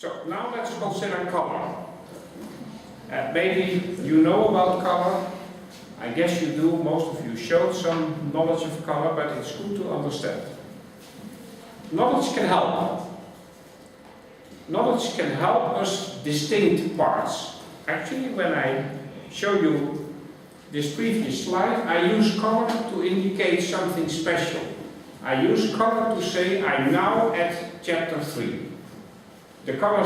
So now let's consider color. Maybe you know about color. I guess you do. Most of you showed some knowledge of color, but it's good to understand. Knowledge can help. Knowledge can help us distinct parts. Actually, when I show you this previous slide, I use color to indicate something special. I use color to say I'm now at chapter 3. The color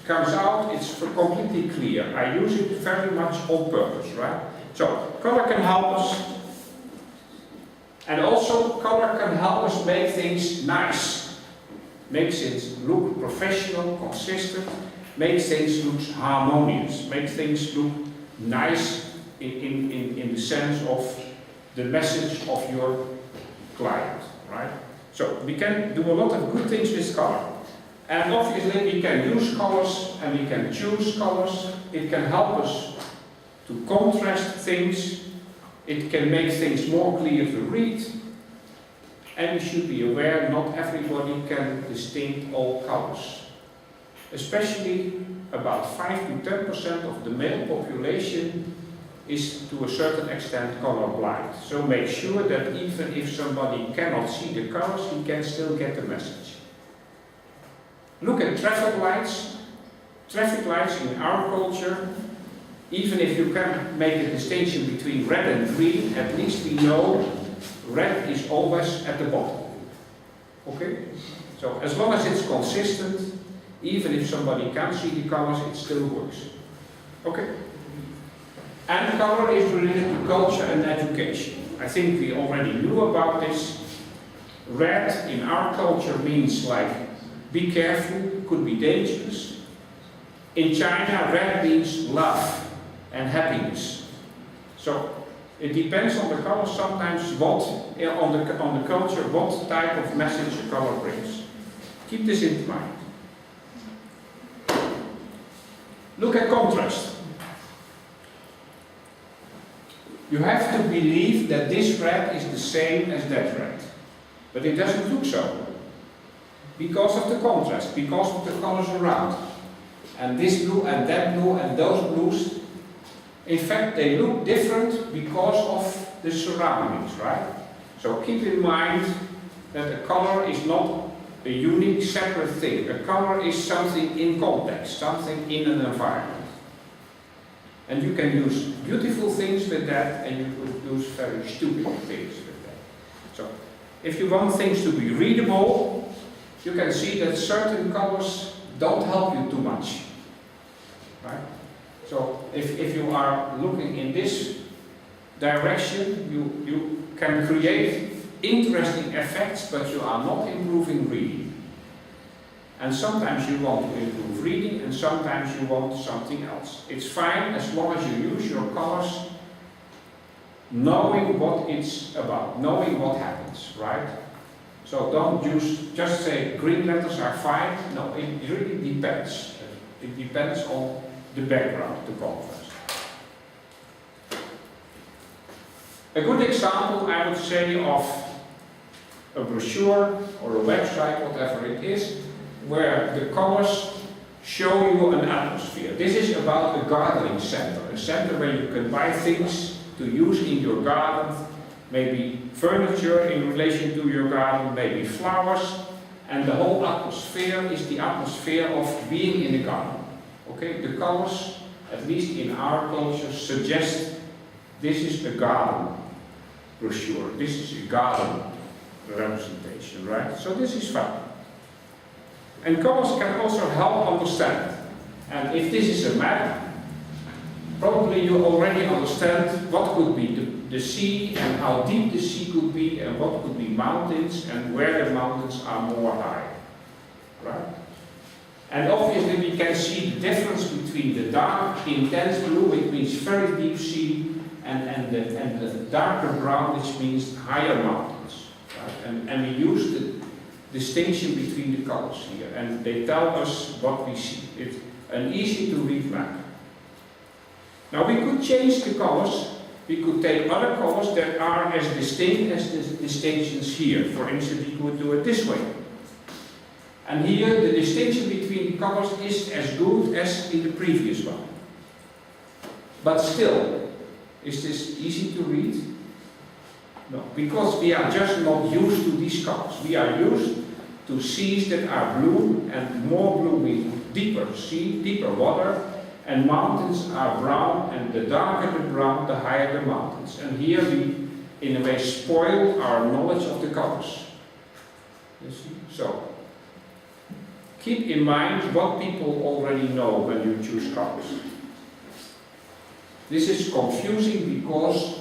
comes out, it's completely clear. I use it very much on purpose, right? So, color can help us. And also, color can help us make things nice. Makes it look professional, consistent, makes things look harmonious, makes things look nice in the sense of the message of your client, right? So, we can do a lot of good things with color. And obviously we can use colors and we can choose colors. It can help us to contrast things. It can make things more clear to read. And we should be aware not everybody can distinguish all colors. Especially about 5 to 10% of the male population is to a certain extent colorblind. So make sure that even if somebody cannot see the colors, he can still get the message. Look at traffic lights. Traffic lights in our culture, even if you can make a distinction between red and green, at least we know red is always at the bottom. Okay? So as long as it's consistent, even if somebody can't see the colors, it still works. Okay? And color is related to culture and education. I think we already knew about this. Red in our culture means like be careful, could be dangerous. In China, red means love and happiness. So it depends on the color sometimes what, on the culture, what type of message a color brings. Keep this in mind. Look at contrast. You have to believe that this red is the same as that red. But it doesn't look so. Because of the contrast, because of the colors around. And this blue and that blue and those blues. In fact, they look different because of the surroundings, right? So keep in mind that a color is not a unique, separate thing. A color is something in context, something in an environment. And you can use beautiful things with that, and you could use very stupid things with that. So, if you want things to be readable, you can see that certain colors don't help you too much. Right? So, if you are looking in this direction, you can create interesting effects, but you are not improving reading. And sometimes you want to improve reading, and sometimes you want something else. It's fine as long as you use your colors knowing what it's about, knowing what happens, right? So don't just say green letters are fine. No, it really depends. It depends on the background, the contrast. A good example, I would say, of a brochure or a website, whatever it is, where the colors show you an atmosphere. This is about a gardening center, a center where you can buy things to use in your garden, maybe furniture in relation to your garden, maybe flowers, and the whole atmosphere is the atmosphere of being in a garden. Okay, the colors, at least in our culture, suggest this is a garden brochure, this is a garden representation, right? So this is fun. And colors can also help understand. And if this is a map, probably you already understand what could be the sea and how deep the sea could be and what could be mountains and where the mountains are more high. Right? And obviously we can see the difference between the dark, intense blue, which means very deep sea, and the darker brown, which means higher mountains. Right? And we use the distinction between the colors here, and they tell us what we see. It's an easy to read map. Now we could change the colors. We could take other colors that are as distinct as the distinctions here. For instance, we could do it this way. And here the distinction between colors is as good as in the previous one. But still, is this easy to read? No, because we are just not used to these colors. We are used to seas that are blue, and more blue means deeper sea, deeper water, and mountains are brown, and the darker the brown, the higher the mountains. And here we, in a way, spoil our knowledge of the colors. You see? So, keep in mind what people already know when you choose colors. This is confusing because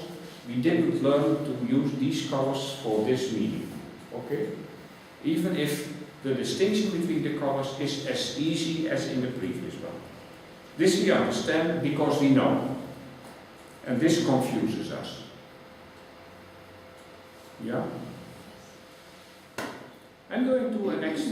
we didn't learn to use these colors for this meaning. Okay? Even if the distinction between the colors is as easy as in the previous one. This we understand because we know. And this confuses us. Yeah? I'm going to a next